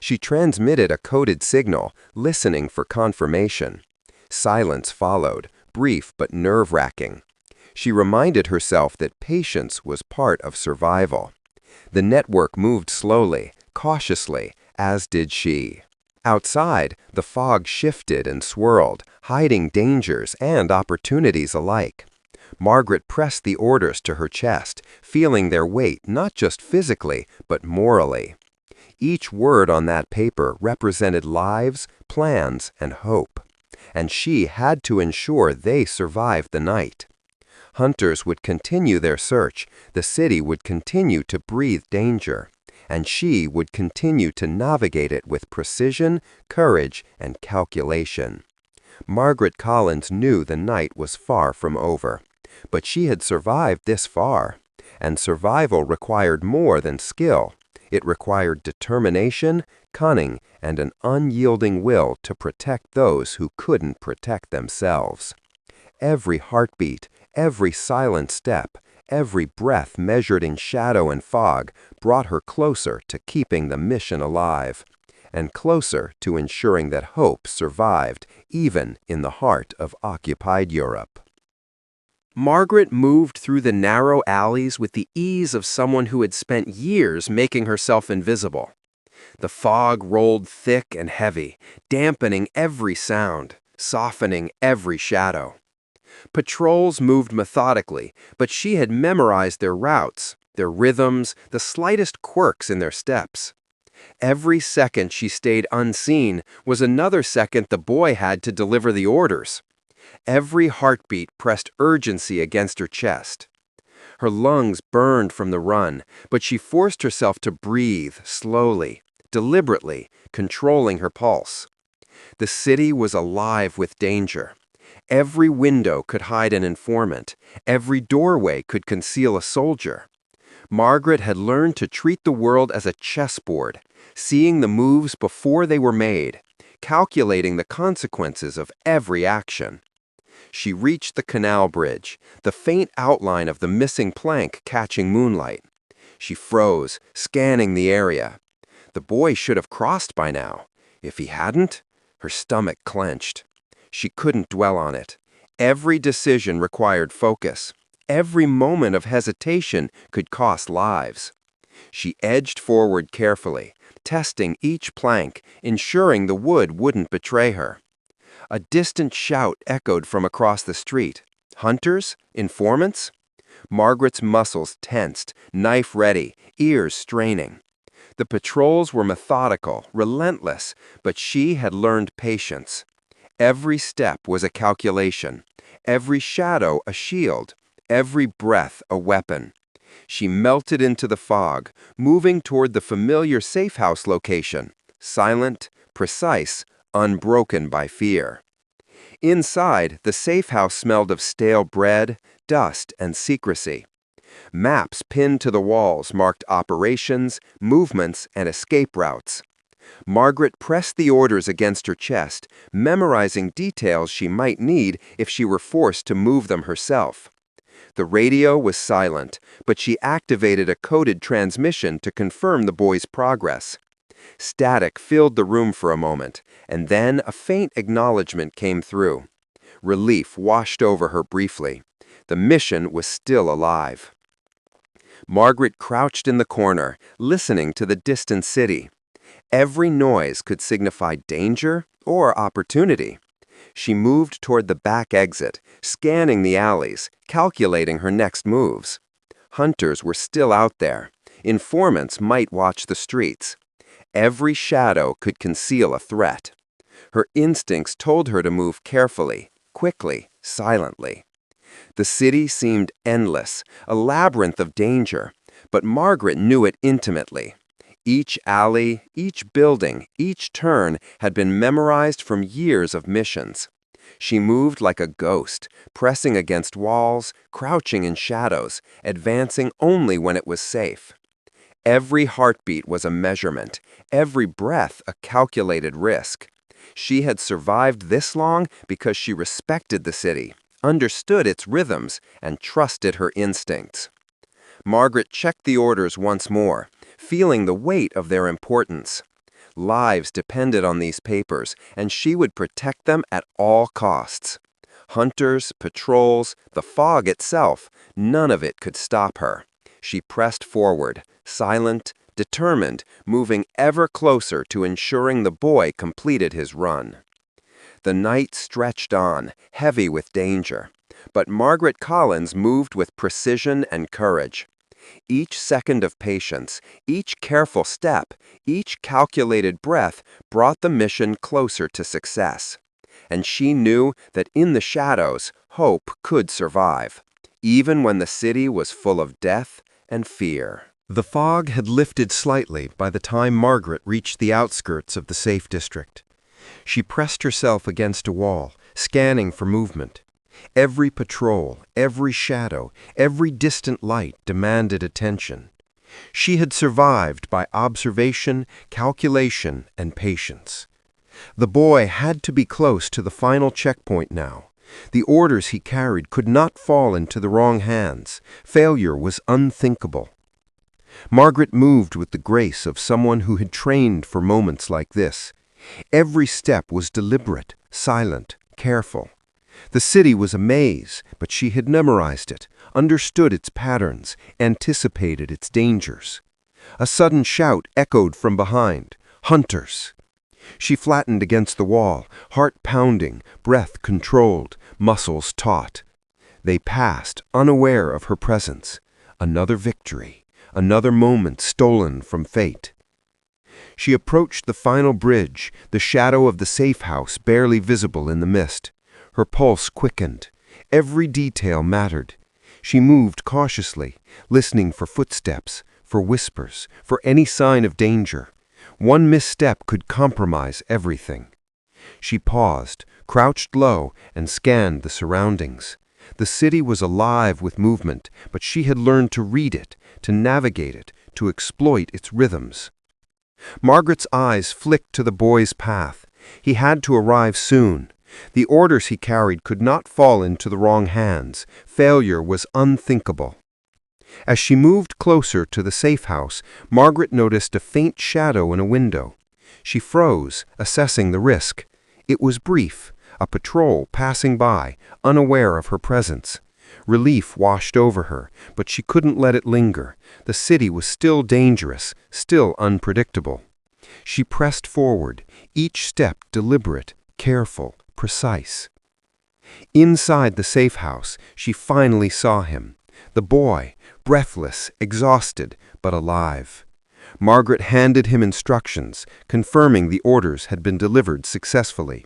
She transmitted a coded signal, listening for confirmation. Silence followed, brief but nerve-wracking. She reminded herself that patience was part of survival. The network moved slowly, cautiously, as did she. Outside, the fog shifted and swirled, hiding dangers and opportunities alike. Margaret pressed the orders to her chest, feeling their weight not just physically, but morally. Each word on that paper represented lives, plans, and hope. And she had to ensure they survived the night. Hunters would continue their search, the city would continue to breathe danger, and she would continue to navigate it with precision, courage, and calculation. Margaret Collins knew the night was far from over, but she had survived this far, and survival required more than skill. It required determination, cunning, and an unyielding will to protect those who couldn't protect themselves. Every heartbeat, every silent step, every breath measured in shadow and fog brought her closer to keeping the mission alive, and closer to ensuring that hope survived even in the heart of occupied Europe. Margaret moved through the narrow alleys with the ease of someone who had spent years making herself invisible. The fog rolled thick and heavy, dampening every sound, softening every shadow. Patrols moved methodically, but she had memorized their routes, their rhythms, the slightest quirks in their steps. Every second she stayed unseen was another second the boy had to deliver the orders. Every heartbeat pressed urgency against her chest. Her lungs burned from the run, but she forced herself to breathe slowly, deliberately, controlling her pulse. The city was alive with danger. Every window could hide an informant. Every doorway could conceal a soldier. Margaret had learned to treat the world as a chessboard, seeing the moves before they were made, calculating the consequences of every action. She reached the canal bridge, the faint outline of the missing plank catching moonlight. She froze, scanning the area. The boy should have crossed by now. If he hadn't, her stomach clenched. She couldn't dwell on it. Every decision required focus. Every moment of hesitation could cost lives. She edged forward carefully, testing each plank, ensuring the wood wouldn't betray her. A distant shout echoed from across the street. Hunters? Informants? Margaret's muscles tensed, knife ready, ears straining. The patrols were methodical, relentless, but she had learned patience. Every step was a calculation, every shadow a shield, every breath a weapon. She melted into the fog, moving toward the familiar safe house location, silent, precise, unbroken by fear. Inside, the safe house smelled of stale bread, dust, and secrecy. Maps pinned to the walls marked operations, movements, and escape routes. Margaret pressed the orders against her chest, memorizing details she might need if she were forced to move them herself. The radio was silent, but she activated a coded transmission to confirm the boy's progress. Static filled the room for a moment, and then a faint acknowledgement came through. Relief washed over her briefly. The mission was still alive. Margaret crouched in the corner, listening to the distant city. Every noise could signify danger or opportunity. She moved toward the back exit, scanning the alleys, calculating her next moves. Hunters were still out there. Informants might watch the streets. Every shadow could conceal a threat. Her instincts told her to move carefully, quickly, silently. The city seemed endless, a labyrinth of danger, but Margaret knew it intimately. Each alley, each building, each turn had been memorized from years of missions. She moved like a ghost, pressing against walls, crouching in shadows, advancing only when it was safe. Every heartbeat was a measurement, every breath a calculated risk. She had survived this long because she respected the city, understood its rhythms, and trusted her instincts. Margaret checked the orders once more, feeling the weight of their importance. Lives depended on these papers, and she would protect them at all costs. Hunters, patrols, the fog itself, none of it could stop her. She pressed forward, silent, determined, moving ever closer to ensuring the boy completed his run. The night stretched on, heavy with danger, but Margaret Collins moved with precision and courage. Each second of patience, each careful step, each calculated breath brought the mission closer to success. And she knew that in the shadows, hope could survive, even when the city was full of death and fear. The fog had lifted slightly by the time Margaret reached the outskirts of the safe district. She pressed herself against a wall, scanning for movement. Every patrol, every shadow, every distant light demanded attention. She had survived by observation, calculation, and patience. The boy had to be close to the final checkpoint now. The orders he carried could not fall into the wrong hands. Failure was unthinkable. Margaret moved with the grace of someone who had trained for moments like this. Every step was deliberate, silent, careful. The city was a maze, but she had memorized it, understood its patterns, anticipated its dangers. A sudden shout echoed from behind. Hunters! She flattened against the wall, heart pounding, breath controlled, muscles taut. They passed, unaware of her presence. Another victory, another moment stolen from fate. She approached the final bridge, the shadow of the safe house barely visible in the mist. Her pulse quickened. Every detail mattered. She moved cautiously, listening for footsteps, for whispers, for any sign of danger. One misstep could compromise everything. She paused, crouched low, and scanned the surroundings. The city was alive with movement, but she had learned to read it, to navigate it, to exploit its rhythms. Margaret's eyes flicked to the boy's path. He had to arrive soon. The orders he carried could not fall into the wrong hands. Failure was unthinkable. As she moved closer to the safe house, Margaret noticed a faint shadow in a window. She froze, assessing the risk. It was brief, a patrol passing by, unaware of her presence. Relief washed over her, but she couldn't let it linger. The city was still dangerous, still unpredictable. She pressed forward, each step deliberate, careful, precise. Inside the safe house, she finally saw him. The boy, breathless, exhausted, but alive. Margaret handed him instructions, confirming the orders had been delivered successfully.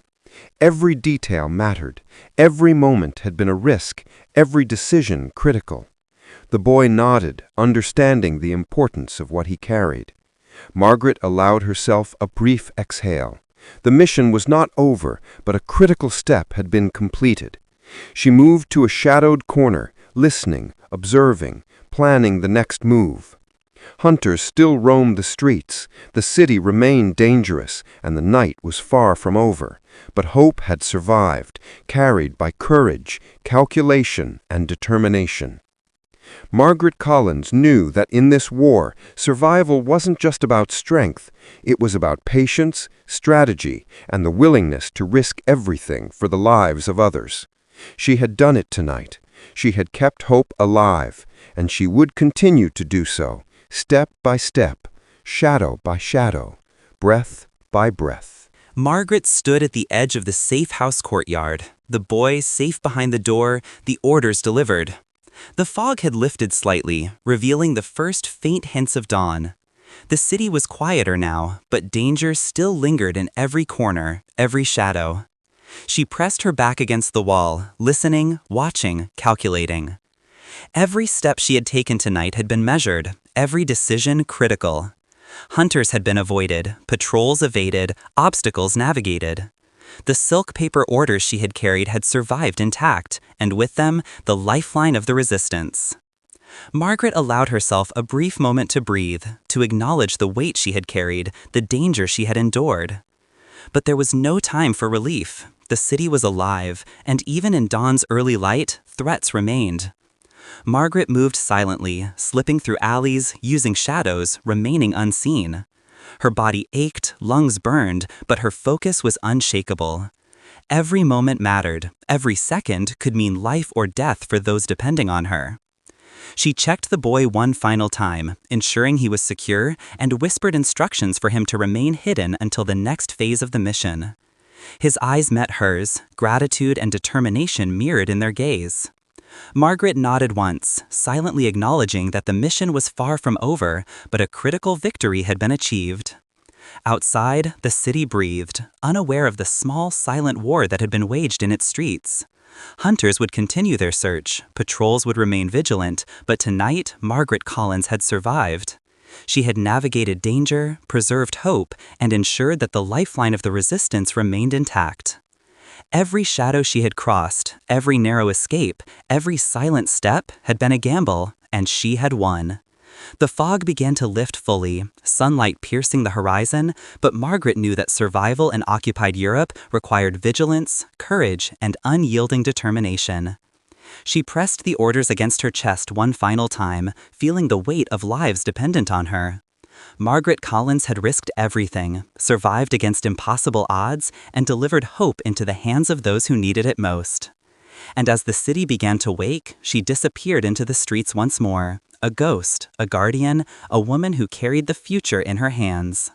Every detail mattered. Every moment had been a risk, every decision critical. The boy nodded, understanding the importance of what he carried. Margaret allowed herself a brief exhale. The mission was not over, but a critical step had been completed. She moved to a shadowed corner, listening, observing, planning the next move. Hunters still roamed the streets, the city remained dangerous, and the night was far from over. But hope had survived, carried by courage, calculation, and determination. Margaret Collins knew that in this war, survival wasn't just about strength, it was about patience, strategy, and the willingness to risk everything for the lives of others. She had done it tonight. She had kept hope alive, and she would continue to do so, step by step, shadow by shadow, breath by breath. Margaret stood at the edge of the safe house courtyard, the boy safe behind the door, the orders delivered. The fog had lifted slightly, revealing the first faint hints of dawn. The city was quieter now, but danger still lingered in every corner, every shadow. She pressed her back against the wall, listening, watching, calculating. Every step she had taken tonight had been measured, every decision critical. Hunters had been avoided, patrols evaded, obstacles navigated. The silk paper orders she had carried had survived intact, and with them, the lifeline of the resistance. Margaret allowed herself a brief moment to breathe, to acknowledge the weight she had carried, the danger she had endured. But there was no time for relief. The city was alive, and even in dawn's early light, threats remained. Margaret moved silently, slipping through alleys, using shadows, remaining unseen. Her body ached, lungs burned, but her focus was unshakable. Every moment mattered. Every second could mean life or death for those depending on her. She checked the boy one final time, ensuring he was secure, and whispered instructions for him to remain hidden until the next phase of the mission. His eyes met hers, gratitude and determination mirrored in their gaze. Margaret nodded once, silently acknowledging that the mission was far from over, but a critical victory had been achieved. Outside, the city breathed, unaware of the small, silent war that had been waged in its streets. Hunters would continue their search, patrols would remain vigilant, but tonight, Margaret Collins had survived. She had navigated danger, preserved hope, and ensured that the lifeline of the resistance remained intact. Every shadow she had crossed, every narrow escape, every silent step had been a gamble, and she had won. The fog began to lift fully, sunlight piercing the horizon, but Margaret knew that survival in occupied Europe required vigilance, courage, and unyielding determination. She pressed the orders against her chest one final time, feeling the weight of lives dependent on her. Margaret Collins had risked everything, survived against impossible odds, and delivered hope into the hands of those who needed it most. And as the city began to wake, she disappeared into the streets once more, a ghost, a guardian, a woman who carried the future in her hands.